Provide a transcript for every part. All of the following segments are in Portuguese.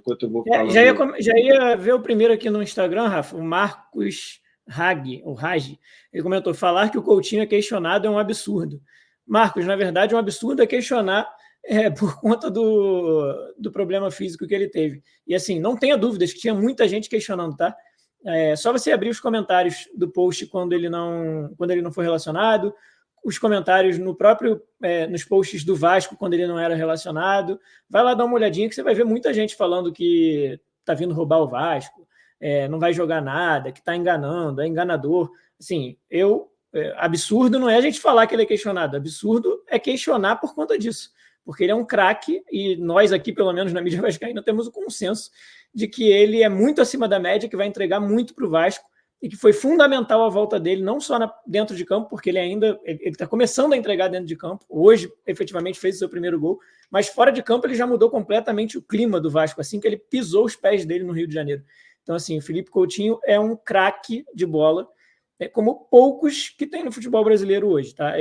enquanto eu vou falando. Já ia ver o primeiro aqui no Instagram, Rafa, o Marcos Ragi. Ele comentou: falar que o Coutinho é questionado é um absurdo. Marcos, na verdade, um absurdo é questionar por conta do problema físico que ele teve. E assim, não tenha dúvidas que tinha muita gente questionando, tá? Só você abrir os comentários do post quando ele não foi relacionado, os comentários nos posts do Vasco quando ele não era relacionado. Vai lá dar uma olhadinha que você vai ver muita gente falando que tá vindo roubar o Vasco, não vai jogar nada, que tá enganando, é enganador. Assim, absurdo não é a gente falar que ele é questionado, absurdo é questionar por conta disso, porque ele é um craque e nós aqui, pelo menos na mídia vascaína, temos o consenso de que ele é muito acima da média, que vai entregar muito para o Vasco e que foi fundamental a volta dele, não só dentro de campo, porque ele está começando a entregar dentro de campo, hoje efetivamente fez o seu primeiro gol, mas fora de campo ele já mudou completamente o clima do Vasco, assim que ele pisou os pés dele no Rio de Janeiro. Então assim, o Felipe Coutinho é um craque de bola, como poucos que tem no futebol brasileiro hoje, tá?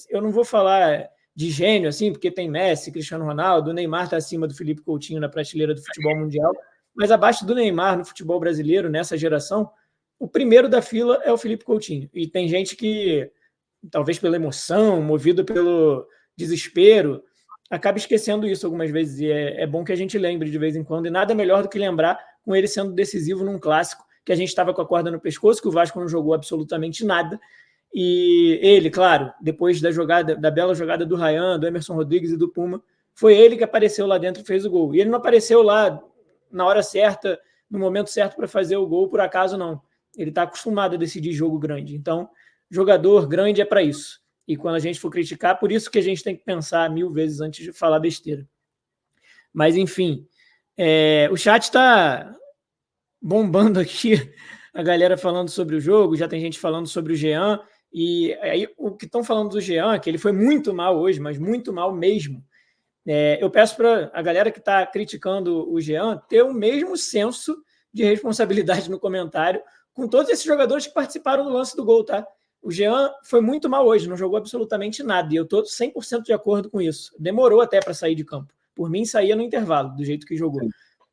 Eu não vou falar de gênio, assim, porque tem Messi, Cristiano Ronaldo, o Neymar está acima do Felipe Coutinho na prateleira do futebol mundial, mas abaixo do Neymar no futebol brasileiro, nessa geração, o primeiro da fila é o Felipe Coutinho. E tem gente que, talvez pela emoção, movido pelo desespero, acaba esquecendo isso algumas vezes. E é bom que a gente lembre de vez em quando. E nada melhor do que lembrar com ele sendo decisivo num clássico, que a gente estava com a corda no pescoço, que o Vasco não jogou absolutamente nada. E ele, claro, depois da bela jogada do Ryan, do Emerson Rodrigues e do Puma, foi ele que apareceu lá dentro e fez o gol. E ele não apareceu lá na hora certa, no momento certo para fazer o gol, por acaso não. Ele está acostumado a decidir jogo grande. Então, jogador grande é para isso. E quando a gente for criticar, por isso que a gente tem que pensar 1000 vezes antes de falar besteira. Mas, enfim, o chat está bombando aqui, a galera falando sobre o jogo, já tem gente falando sobre o Jean, e aí o que estão falando do Jean, que ele foi muito mal hoje, mas muito mal mesmo. Eu peço para a galera que está criticando o Jean ter o mesmo senso de responsabilidade no comentário com todos esses jogadores que participaram do lance do gol, tá? O Jean foi muito mal hoje, não jogou absolutamente nada, e eu estou 100% de acordo com isso. Demorou até para sair de campo. Por mim, saía no intervalo, do jeito que jogou.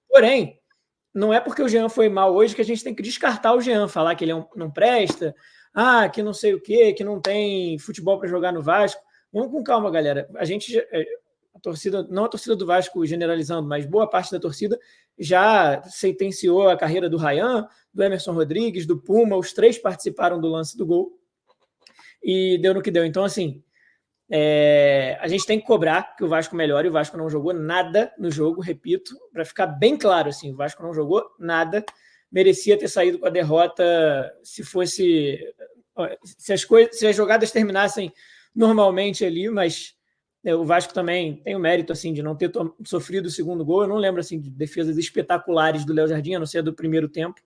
Porém, não é porque o Jean foi mal hoje que a gente tem que descartar o Jean, falar que ele não presta, que não sei o quê, que não tem futebol para jogar no Vasco. Vamos com calma, galera. A torcida, não a torcida do Vasco generalizando, mas boa parte da torcida já sentenciou a carreira do Ryan, do Emerson Rodrigues, do Puma, os 3 participaram do lance do gol e deu no que deu. Então, assim, a gente tem que cobrar que o Vasco melhore. O Vasco não jogou nada no jogo, repito, para ficar bem claro, assim, o Vasco não jogou nada, merecia ter saído com a derrota se as jogadas terminassem normalmente ali, mas o Vasco também tem o mérito assim, de não ter sofrido o segundo gol. Eu não lembro assim, de defesas espetaculares do Léo Jardim, a não ser do primeiro tempo.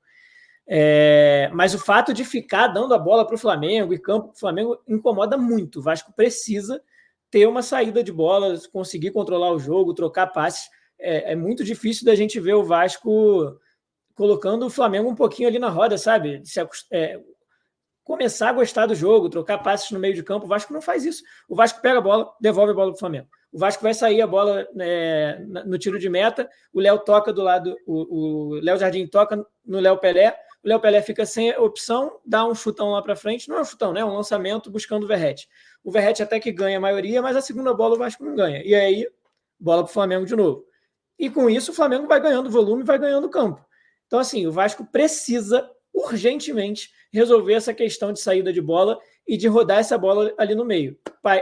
Mas o fato de ficar dando a bola para o Flamengo e campo para o Flamengo incomoda muito. O Vasco precisa ter uma saída de bola, conseguir controlar o jogo, trocar passes. É muito difícil da gente ver o Vasco colocando o Flamengo um pouquinho ali na roda, sabe? Começar a gostar do jogo, trocar passes no meio de campo. O Vasco não faz isso. O Vasco pega a bola, devolve a bola para o Flamengo. O Vasco vai sair a bola no tiro de meta, o Léo toca do lado, o Léo Jardim toca no Léo Pelé, o Léo Pelé fica sem opção, dá um chutão lá para frente, não é um chutão, né? É um lançamento buscando o Verratti. O Verratti até que ganha a maioria, mas a segunda bola o Vasco não ganha. E aí, bola para o Flamengo de novo. E com isso o Flamengo vai ganhando volume, vai ganhando campo. Então, assim, o Vasco precisa urgentemente resolver essa questão de saída de bola e de rodar essa bola ali no meio.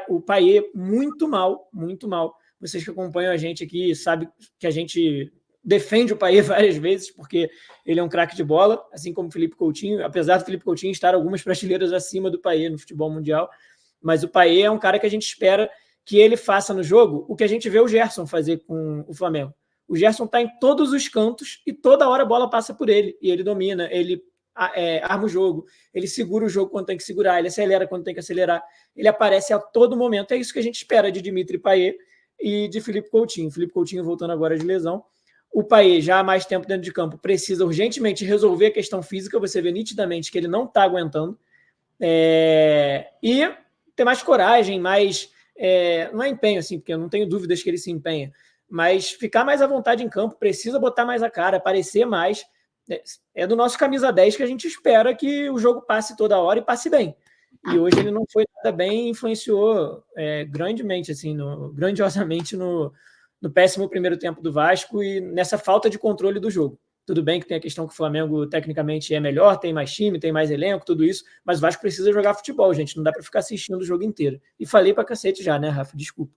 O Payet muito mal, muito mal. Vocês que acompanham a gente aqui sabem que a gente defende o Payet várias vezes, porque ele é um craque de bola, assim como o Felipe Coutinho, apesar do Felipe Coutinho estar algumas prateleiras acima do Payet no futebol mundial, mas o Payet é um cara que a gente espera que ele faça no jogo o que a gente vê o Gerson fazer com o Flamengo. O Gerson está em todos os cantos e toda hora a bola passa por ele, e ele domina, ele arma o jogo, ele segura o jogo quando tem que segurar, ele acelera quando tem que acelerar, ele aparece a todo momento. É isso que a gente espera de Dimitri Payet e de Felipe Coutinho. Felipe Coutinho voltando agora de lesão. O Payet, já há mais tempo dentro de campo, precisa urgentemente resolver a questão física. Você vê nitidamente que ele não está aguentando. E ter mais coragem, mais... não é empenho, assim, porque eu não tenho dúvidas que ele se empenha, mas ficar mais à vontade em campo, precisa botar mais a cara, aparecer mais. É do nosso camisa 10 que a gente espera que o jogo passe toda hora e passe bem. E hoje ele não foi nada bem, influenciou grandemente, assim, grandiosamente no péssimo primeiro tempo do Vasco e nessa falta de controle do jogo. Tudo bem que tem a questão que o Flamengo tecnicamente é melhor, tem mais time, tem mais elenco, tudo isso, mas o Vasco precisa jogar futebol, gente. Não dá para ficar assistindo o jogo inteiro. E falei pra cacete já, né, Rafa? Desculpa.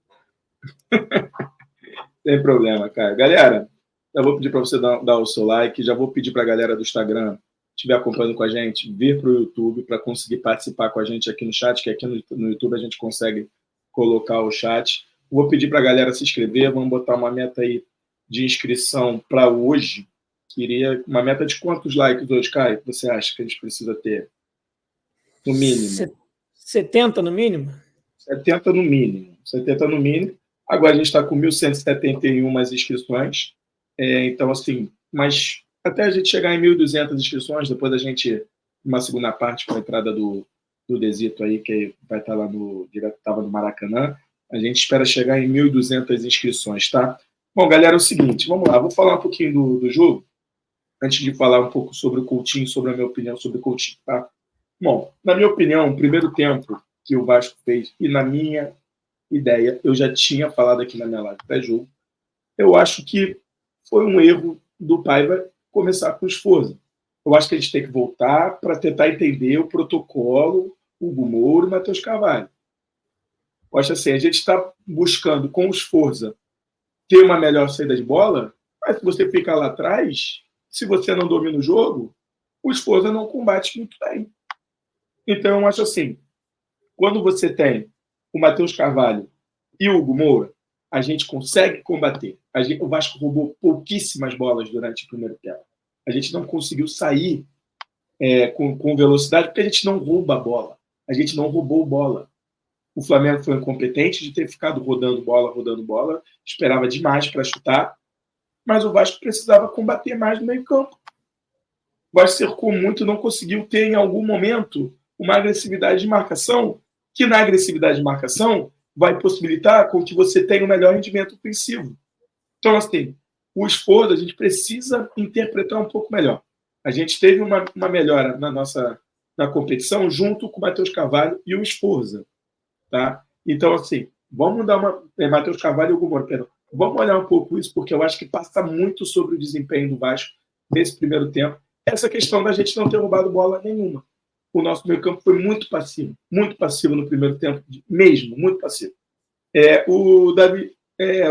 Sem problema, cara. Galera, já vou pedir para você dar o seu like, já vou pedir para a galera do Instagram, que estiver acompanhando com a gente, vir para o YouTube para conseguir participar com a gente aqui no chat, que aqui no YouTube a gente consegue colocar o chat. Vou pedir para a galera se inscrever, vamos botar uma meta aí de inscrição para hoje. Queria uma meta de quantos likes hoje, Caio? Você acha que a gente precisa ter? No mínimo. 70 no mínimo? 70 no mínimo. 70 no mínimo. Agora a gente está com 1.171 inscrições. Então, assim, mas até a gente chegar em 1.200 inscrições, depois a gente, uma segunda parte com a entrada do Desito aí, que vai estar lá estava no Maracanã, a gente espera chegar em 1.200 inscrições, tá? Bom, galera, é o seguinte, vamos lá, vou falar um pouquinho do jogo, antes de falar um pouco sobre o Coutinho, sobre a minha opinião sobre o Coutinho, tá? Bom, na minha opinião, o primeiro tempo que o Vasco fez, e na minha ideia, eu já tinha falado aqui na minha live pré-jogo, eu acho que foi um erro do Paiva começar com o Sforza. Eu acho que a gente tem que voltar para tentar entender o protocolo, Hugo Moura e Matheus Carvalho. Eu acho assim, a gente está buscando com o Sforza ter uma melhor saída de bola, mas se você fica lá atrás, se você não domina o jogo, o Sforza não combate muito bem. Então, eu acho assim, quando você tem o Matheus Carvalho e o Hugo Moura, a gente consegue combater. O Vasco roubou pouquíssimas bolas durante o primeiro tempo. A gente não conseguiu sair com velocidade porque a gente não rouba a bola. A gente não roubou bola. O Flamengo foi incompetente de ter ficado rodando bola. Esperava demais para chutar, mas o Vasco precisava combater mais no meio campo. O Vasco cercou muito, não conseguiu ter em algum momento uma agressividade de marcação, que na agressividade de marcação vai possibilitar com que você tenha um melhor rendimento ofensivo. Então, assim, o Sforza a gente precisa interpretar um pouco melhor. A gente teve uma melhora na competição junto com o Matheus Carvalho e o Sforza. Tá? Então, assim, vamos dar uma... Matheus Carvalho e o Hugo Moura, perdão. Vamos olhar um pouco isso, porque eu acho que passa muito sobre o desempenho do Vasco nesse primeiro tempo. Essa questão da gente não ter roubado bola nenhuma. O nosso meio-campo foi muito passivo no primeiro tempo, mesmo, muito passivo. O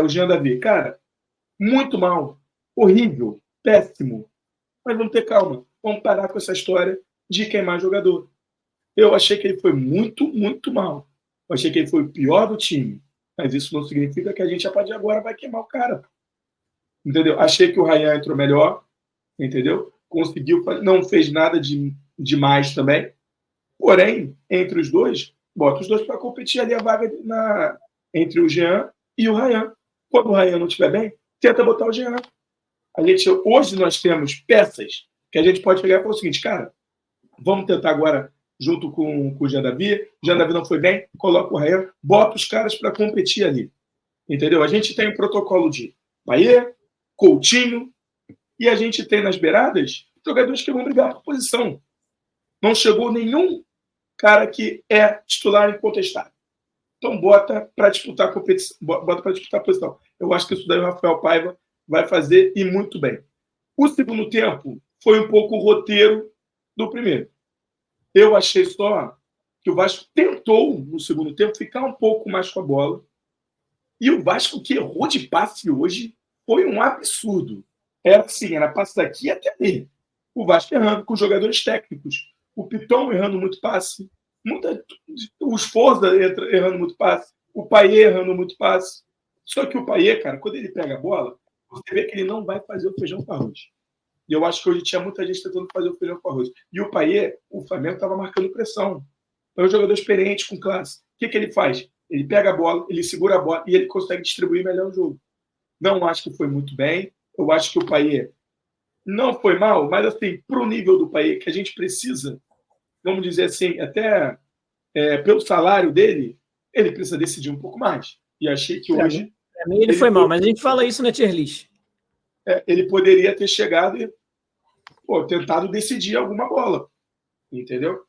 Jean Davi, cara, muito mal, horrível, péssimo. Mas vamos ter calma, vamos parar com essa história de queimar jogador. Eu achei que ele foi muito, muito mal. Eu achei que ele foi o pior do time. Mas isso não significa que a gente, a partir de agora, vai queimar o cara. Entendeu? Achei que o Ryan entrou melhor, entendeu? Conseguiu, não fez nada demais também. Porém, entre os dois, bota os dois para competir ali a vaga entre o Jean e o Ryan. Quando o Ryan não estiver bem, tenta botar o Jean. Hoje nós temos peças que a gente pode pegar e falar o seguinte, cara, vamos tentar agora, junto com o Jean Davi. O Jean Davi não foi bem, coloca o Ryan, bota os caras para competir ali. Entendeu? A gente tem um protocolo de Payet, Coutinho, e a gente tem nas beiradas jogadores que vão brigar por posição. Não chegou nenhum cara que é titular incontestável. Então, bota para disputar a competição, bota para disputar a posição. Eu acho que isso daí o Rafael Paiva vai fazer e muito bem. O segundo tempo foi um pouco o roteiro do primeiro. Eu achei só que o Vasco tentou, no segundo tempo, ficar um pouco mais com a bola. E o Vasco que errou de passe hoje foi um absurdo. Era assim, era passe daqui até ali. O Vasco errando com jogadores técnicos. O Piton errando muito passe. O Sforza errando muito passe. O Payet errando muito passe. Só que o Payet, cara, quando ele pega a bola, você vê que ele não vai fazer o feijão com arroz. E eu acho que hoje tinha muita gente tentando fazer o feijão com arroz. E o Payet, o Flamengo estava marcando pressão. É um jogador experiente, com classe. O que ele faz? Ele pega a bola, ele segura a bola e ele consegue distribuir melhor o jogo. Não acho que foi muito bem. Eu acho que o Payet não foi mal, mas assim, para o nível do Payet que a gente precisa, vamos dizer assim, até pelo salário dele, ele precisa decidir um pouco mais. E achei que hoje Também ele foi mal, mas a gente fala isso na tier list. Ele poderia ter chegado e tentado decidir alguma bola, entendeu?